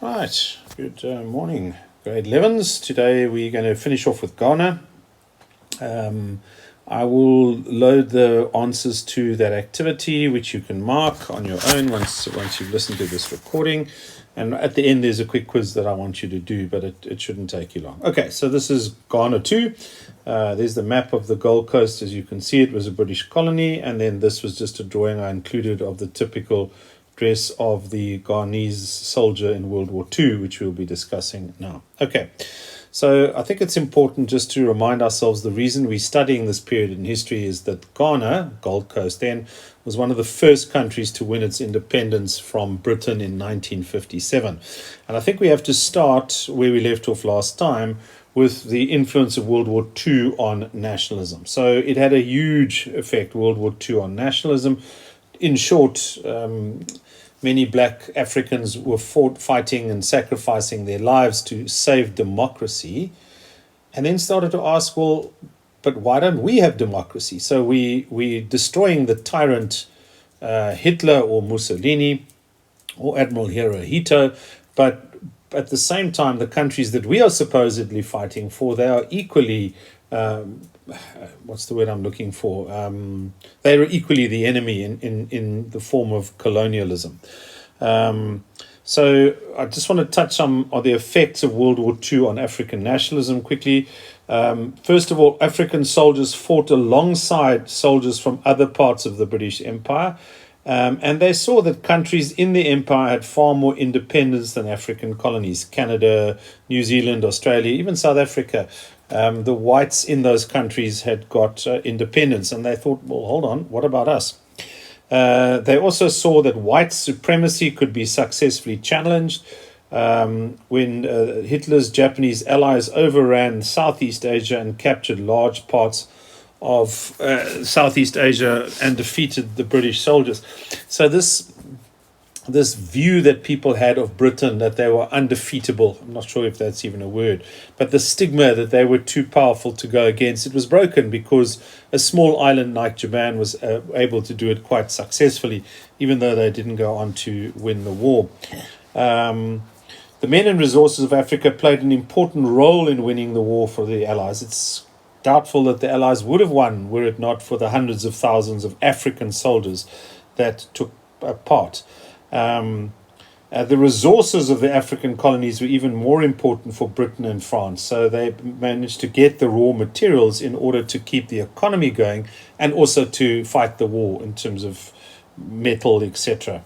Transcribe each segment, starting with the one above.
Right, good morning, grade 11s. Today we're going to finish off with Ghana. I will load the answers to that activity, which you can mark on your own once you've listened to this recording. And at the end, there's a quick quiz that I want you to do, but it shouldn't take you long. Okay, so this is Ghana 2. There's the map of the Gold Coast. As you can see, it was a British colony. And then this was just a drawing I included of the typical dress of the Ghanese soldier in World War II, which we'll be discussing now. Okay, so I think it's important just to remind ourselves the reason we're studying this period in history is that Ghana, Gold Coast then, was one of the first countries to win its independence from Britain in 1957. And I think we have to start where we left off last time with the influence of World War II on nationalism. So it had a huge effect, World War II, on nationalism. In short, many black Africans were fighting and sacrificing their lives to save democracy, and then started to ask, well, but why don't we have democracy? So we're destroying the tyrant Hitler or Mussolini or Admiral Hirohito, but at the same time, the countries that we are supposedly fighting for, they are equally what's the word I'm looking for? They are equally the enemy in the form of colonialism. So I just want to touch on the effects of World War II on African nationalism quickly. First of all, African soldiers fought alongside soldiers from other parts of the British Empire. And they saw that countries in the empire had far more independence than African colonies. Canada, New Zealand, Australia, even South Africa. The whites in those countries had got independence, and they thought, well, hold on, what about us? They also saw that white supremacy could be successfully challenged when Hitler's Japanese allies overran Southeast Asia and captured large parts of Southeast Asia and defeated the British soldiers. So this view that people had of Britain, that they were undefeatable, I'm not sure if that's even a word, but the stigma that they were too powerful to go against, it was broken because a small island like Japan was able to do it quite successfully, even though they didn't go on to win the war. The men and resources of Africa played an important role in winning the war for the Allies. It's doubtful that the Allies would have won were it not for the hundreds of thousands of African soldiers that took part. The resources of the African colonies were even more important for Britain and France. So they managed to get the raw materials in order to keep the economy going and also to fight the war in terms of metal, etc.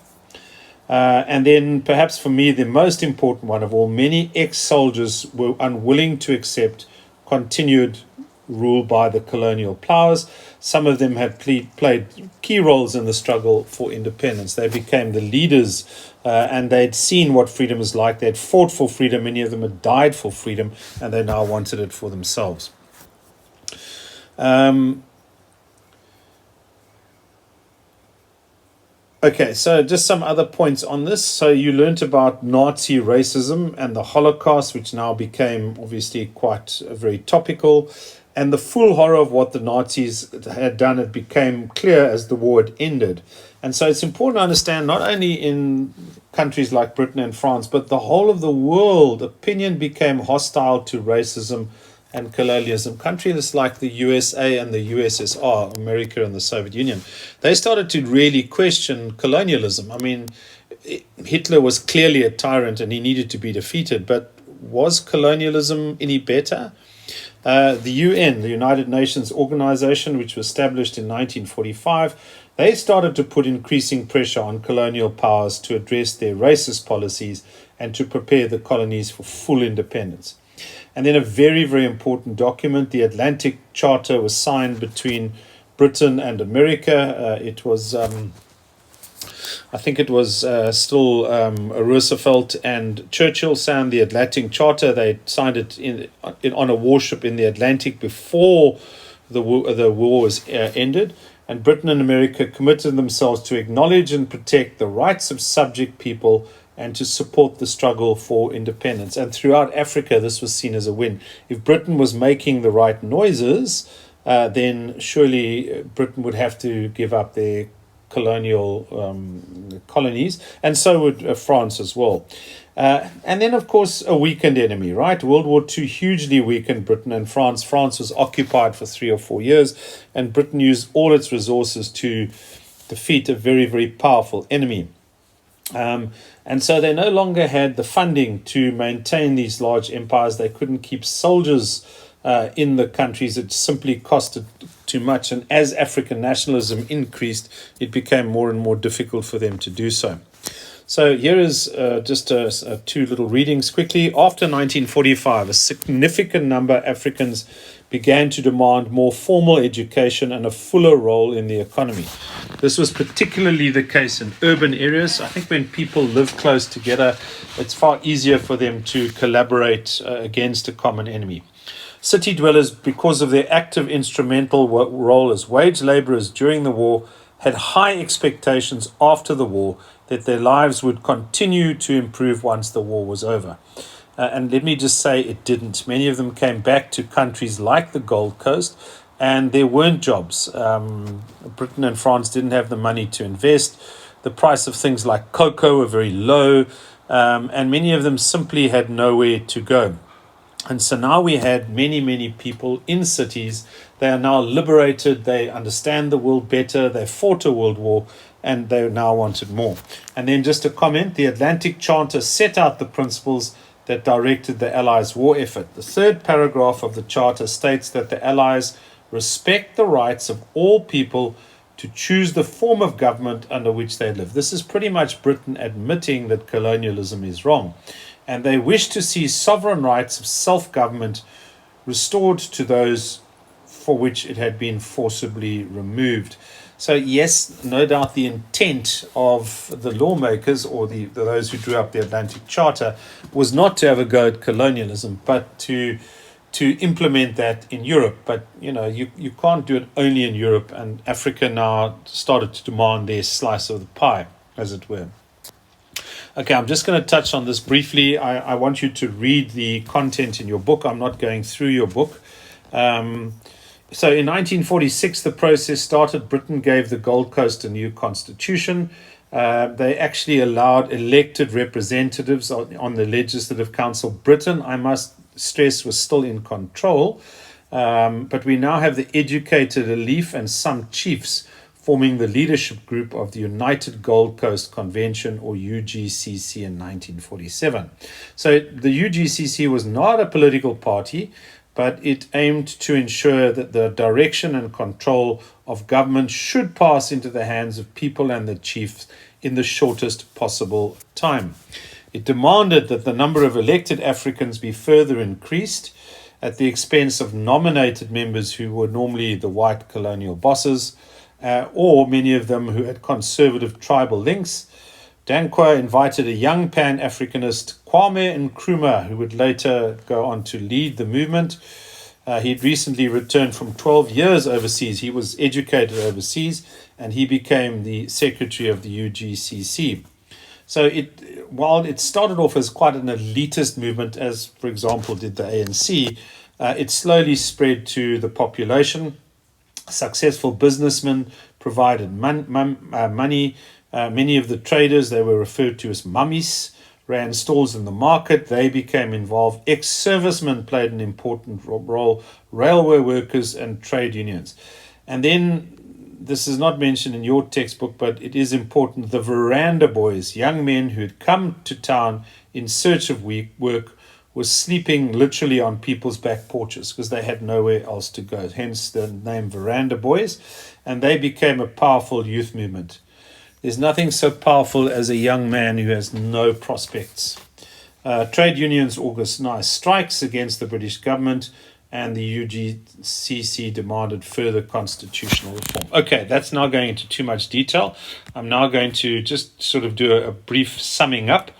And then perhaps for me, the most important one of all, many ex-soldiers were unwilling to accept continued rule by the colonial powers. Some of them had played key roles in the struggle for independence. They became the leaders and they'd seen what freedom is like. They'd fought for freedom. Many of them had died for freedom, and they now wanted it for themselves. Okay, so just some other points on this. So you learnt about Nazi racism and the Holocaust, which now became obviously quite very topical. And the full horror of what the Nazis had done, it became clear as the war had ended. And so it's important to understand, not only in countries like Britain and France, but the whole of the world, opinion became hostile to racism and colonialism. Countries like the USA and the USSR, America and the Soviet Union, they started to really question colonialism. I mean, Hitler was clearly a tyrant and he needed to be defeated, but was colonialism any better? The UN, the United Nations Organization, which was established in 1945, they started to put increasing pressure on colonial powers to address their racist policies and to prepare the colonies for full independence. And then a very, very important document, the Atlantic Charter, was signed between Britain and America. It was, I think it was still Roosevelt and Churchill signed the Atlantic Charter. They signed it on a warship in the Atlantic before the war was ended. And Britain and America committed themselves to acknowledge and protect the rights of subject people and to support the struggle for independence. And throughout Africa, this was seen as a win. If Britain was making the right noises, then surely Britain would have to give up their colonial colonies, and so would France as well. And then, of course, a weakened enemy, right? World War II hugely weakened Britain and France. France was occupied for 3 or 4 years, and Britain used all its resources to defeat a very, very powerful enemy. And so they no longer had the funding to maintain these large empires. They couldn't keep soldiers in the countries. It simply costed too much. And as African nationalism increased, it became more and more difficult for them to do so. So here is just two little readings quickly. After 1945, a significant number of Africans began to demand more formal education and a fuller role in the economy. This was particularly the case in urban areas. I think when people live close together, it's far easier for them to collaborate against a common enemy. City dwellers, because of their active instrumental role as wage laborers during the war, had high expectations after the war that their lives would continue to improve once the war was over. And let me just say it didn't. Many of them came back to countries like the Gold Coast, and there weren't jobs. Britain and France didn't have the money to invest. The price of things like cocoa were very low, and many of them simply had nowhere to go. And so now we had many, many people in cities. They are now liberated. They understand the world better. They fought a world war, and they now wanted more. And then just a comment, the Atlantic Charter set out the principles that directed the Allies' war effort. The third paragraph of the Charter states that the Allies respect the rights of all people to choose the form of government under which they live. This is pretty much Britain admitting that colonialism is wrong. And they wish to see sovereign rights of self-government restored to those for which it had been forcibly removed. So yes, no doubt the intent of the lawmakers or those who drew up the Atlantic Charter was not to have a go at colonialism, but to implement that in Europe. But you can't do it only in Europe, and Africa now started to demand their slice of the pie, as it were. Okay, I'm just going to touch on this briefly. I want you to read the content in your book. I'm not going through your book. So in 1946, the process started. Britain gave the Gold Coast a new constitution. They actually allowed elected representatives on the Legislative Council. Britain, I must stress, was still in control. But we now have the educated elite and some chiefs forming the leadership group of the United Gold Coast Convention, or UGCC, in 1947. So the UGCC was not a political party, but it aimed to ensure that the direction and control of government should pass into the hands of people and the chiefs in the shortest possible time. It demanded that the number of elected Africans be further increased at the expense of nominated members who were normally the white colonial bosses, or many of them who had conservative tribal links. Dankwa invited a young Pan-Africanist, Kwame Nkrumah, who would later go on to lead the movement. He'd recently returned from 12 years overseas. He was educated overseas, and he became the secretary of the UGCC. So while it started off as quite an elitist movement, as, for example, did the ANC, it slowly spread to the population. Successful businessmen provided money. Many of the traders, they were referred to as mummies, ran stalls in the market. They became involved. Ex-servicemen played an important role, railway workers and trade unions. And then, this is not mentioned in your textbook, but it is important, the veranda boys, young men who had come to town in search of work, were sleeping literally on people's back porches because they had nowhere else to go. Hence the name Veranda Boys. And they became a powerful youth movement. There's nothing so powerful as a young man who has no prospects. Trade unions organized strikes against the British government, and the UGCC demanded further constitutional reform. Okay, that's now going into too much detail. I'm now going to just sort of do a brief summing up,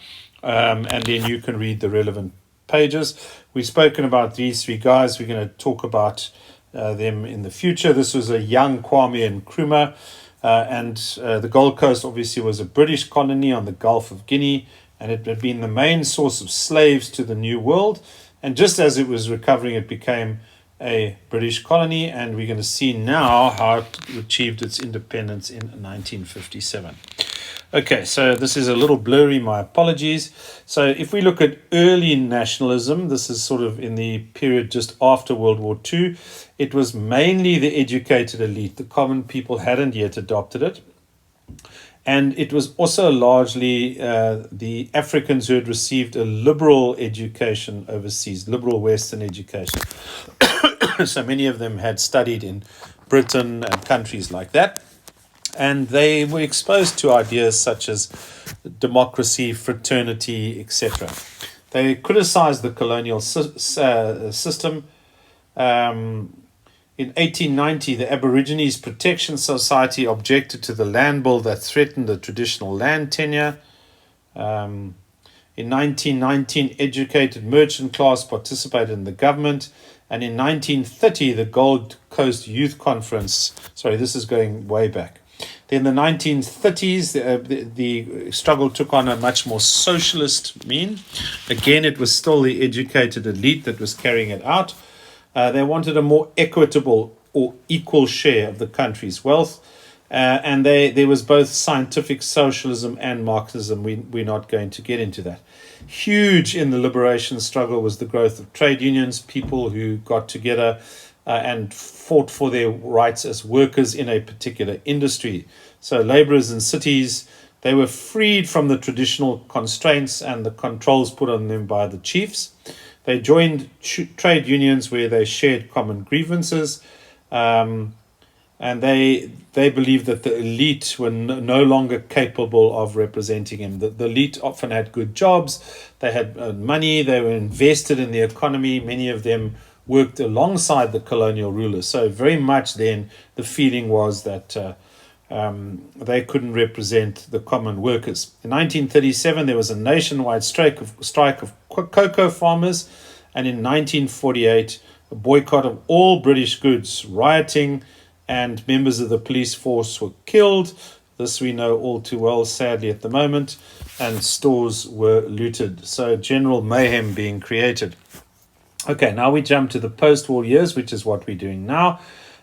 and then you can read the relevant pages. We've spoken about these three guys. We're going to talk about them in the future. This was a young Kwame Nkrumah, and the Gold Coast obviously was a British colony on the Gulf of Guinea, and it had been the main source of slaves to the New World. And just as it was recovering, it became a British colony, and we're going to see now how it achieved its independence in 1957. Okay, so this is a little blurry, my apologies. So if we look at early nationalism, this is sort of in the period just after World War II, it was mainly the educated elite. The common people hadn't yet adopted it. And it was also largely the Africans who had received a liberal education overseas, liberal Western education. So many of them had studied in Britain and countries like that. And they were exposed to ideas such as democracy, fraternity, etc. They criticized the colonial system. In 1890, the Aborigines Protection Society objected to the land bill that threatened the traditional land tenure. In 1919, educated merchant class participated in the government. And in 1930, the Gold Coast Youth Conference, sorry, this is going way back. Then the 1930s, the struggle took on a much more socialist mean. Again, it was still the educated elite that was carrying it out. They wanted a more equitable or equal share of the country's wealth. And there was both scientific socialism and Marxism. We're not going to get into that. Huge in the liberation struggle was the growth of trade unions, people who got together and fought for their rights as workers in a particular industry. So laborers in cities, they were freed from the traditional constraints and the controls put on them by the chiefs. They joined trade unions where they shared common grievances, and they believed that the elite were no longer capable of representing him. The elite often had good jobs, they had money, they were invested in the economy. Many of them worked alongside the colonial rulers. So very much then the feeling was that they couldn't represent the common workers. In 1937, there was a nationwide strike of cocoa farmers, and in 1948, a boycott of all British goods, rioting, and members of the police force were killed. This we know all too well, sadly, at the moment, and stores were looted. So general mayhem being created. Okay, now we jump to the post-war years, which is what we're doing now.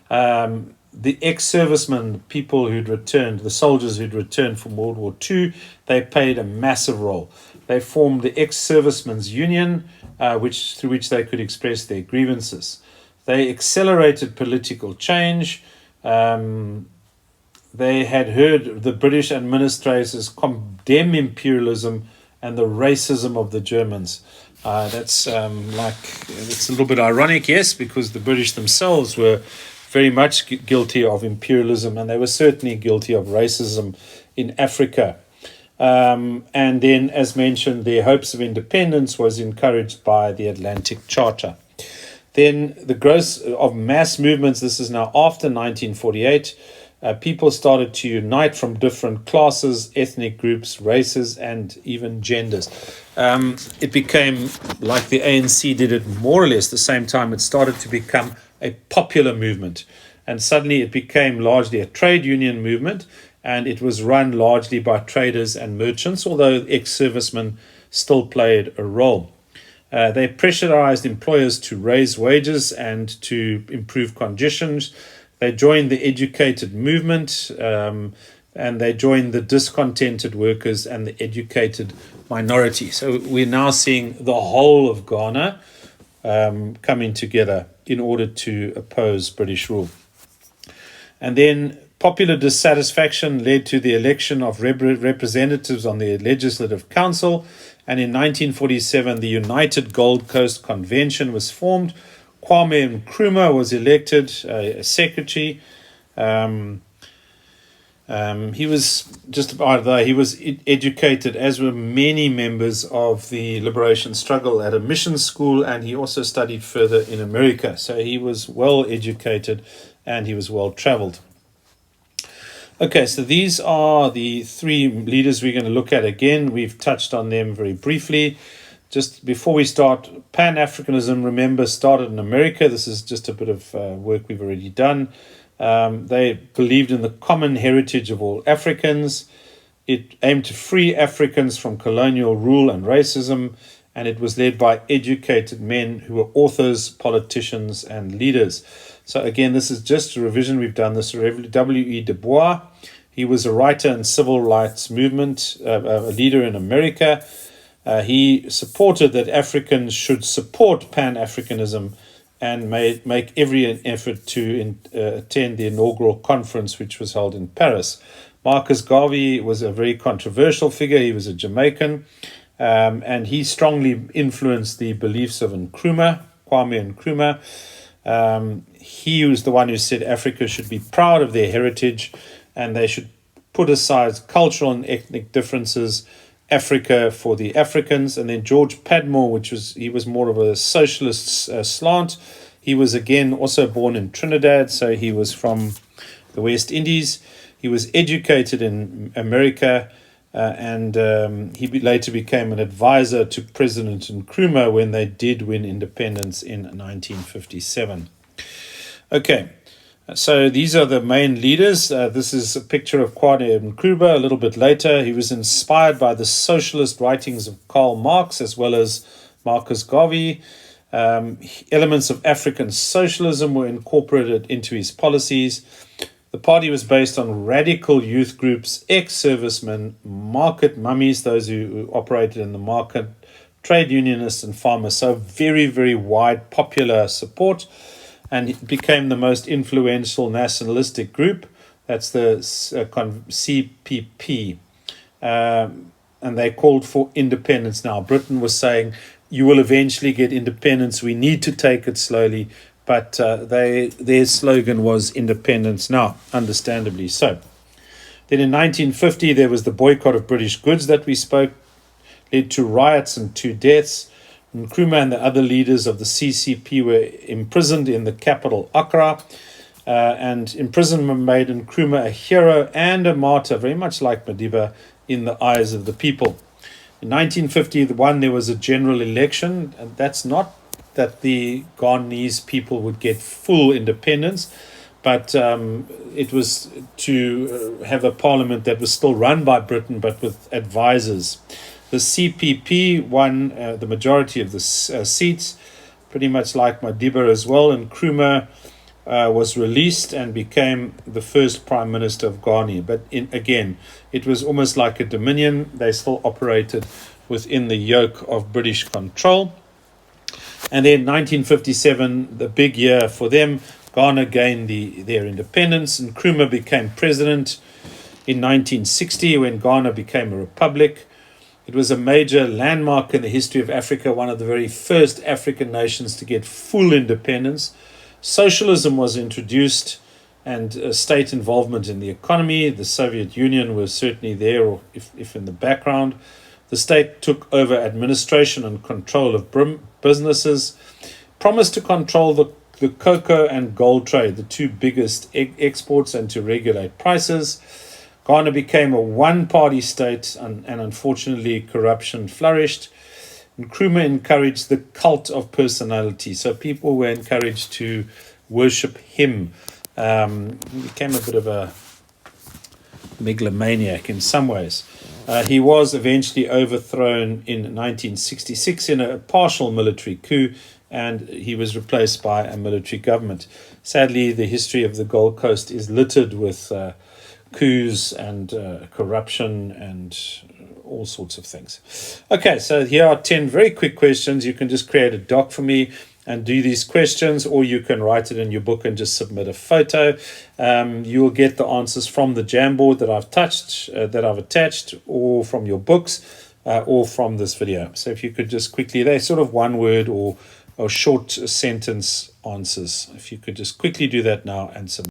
The ex-servicemen, people who'd returned, the soldiers who'd returned from World War II, they played a massive role. They formed the ex-servicemen's union, through which they could express their grievances. They accelerated political change. They had heard the British administrators condemn imperialism and the racism of the Germans. It's a little bit ironic, yes, because the British themselves were very much guilty of imperialism, and they were certainly guilty of racism in Africa. And then, as mentioned, their hopes of independence was encouraged by the Atlantic Charter. Then the growth of mass movements, this is now after 1948, people started to unite from different classes, ethnic groups, races, and even genders. It became, like the ANC did it more or less the same time, it started to become a popular movement. And suddenly it became largely a trade union movement, and it was run largely by traders and merchants, although ex-servicemen still played a role. They pressurized employers to raise wages and to improve conditions. They joined the educated movement, and they joined the discontented workers and the educated minority. So we're now seeing the whole of Ghana coming together in order to oppose British rule. And then popular dissatisfaction led to the election of representatives on the Legislative Council. And in 1947, the United Gold Coast Convention was formed. Kwame Nkrumah was elected secretary. He was just about there. He was educated, as were many members of the liberation struggle, at a mission school, and he also studied further in America. So he was well educated and he was well traveled. Okay, so these are the three leaders we're going to look at again. We've touched on them very briefly. Just before we start, Pan-Africanism, remember, started in America. This is just a bit of work we've already done. They believed in the common heritage of all Africans. It aimed to free Africans from colonial rule and racism, and it was led by educated men who were authors, politicians, and leaders. So again, this is just a revision. We've done this. W.E. Du Bois, He was a writer in civil rights movement, a leader in America. He supported that Africans should support Pan-Africanism and make every effort to attend the inaugural conference, which was held in Paris. Marcus Garvey was a very controversial figure. He was a Jamaican, and he strongly influenced the beliefs of Nkrumah, Kwame Nkrumah. He was the one who said Africa should be proud of their heritage and they should put aside cultural and ethnic differences, Africa for the Africans. And then George Padmore, he was more of a socialist slant. He was again also born in Trinidad, so he was from the West Indies. He was educated in America, and he later became an advisor to President Nkrumah when they did win independence in 1957. Okay, so these are the main leaders. This is a picture of Kwame Nkrumah a little bit later. He was inspired by the socialist writings of Karl Marx as well as Marcus Garvey. Elements of African socialism were incorporated into his policies. The party was based on radical youth groups, ex-servicemen, market mummies, those who operated in the market, trade unionists and farmers. So very, very wide popular support. And it became the most influential nationalistic group. That's the CPP. And they called for independence now. Britain was saying, you will eventually get independence. We need to take it slowly. But their slogan was independence now, understandably so. Then in 1950, there was the boycott of British goods that we spoke, led to riots and 2 deaths. Nkrumah and the other leaders of the CCP were imprisoned in the capital, Accra. And imprisonment made Nkrumah a hero and a martyr, very much like Madiba, in the eyes of the people. In 1951, there was a general election, and that's not that the Ghanese people would get full independence, but it was to have a parliament that was still run by Britain, but with advisors. The CPP won the majority of the seats, pretty much like Madiba as well, and Nkrumah was released and became the first Prime Minister of Ghana. But again, it was almost like a dominion. They still operated within the yoke of British control. And then 1957, the big year for them, Ghana gained their independence. Nkrumah became president in 1960 when Ghana became a republic. It was a major landmark in the history of Africa, one of the very first African nations to get full independence. Socialism was introduced and state involvement in the economy. The Soviet Union was certainly there, or if in the background. The state took over administration and control of businesses, promised to control the cocoa and gold trade, the 2 biggest exports, and to regulate prices. Ghana became a one-party state, and unfortunately corruption flourished. Nkrumah encouraged the cult of personality, so people were encouraged to worship him. He became a bit of a megalomaniac in some ways. He was eventually overthrown in 1966 in a partial military coup, and he was replaced by a military government. Sadly, the history of the Gold Coast is littered with coups and corruption and all sorts of things. Okay, so here are 10 very quick questions. You can just create a doc for me and do these questions, or you can write it in your book and just submit a photo. You will get the answers from the Jamboard that I've attached, or from your books, or from this video. So if you could just quickly, they're sort of one word or short sentence answers. If you could just quickly do that now and submit.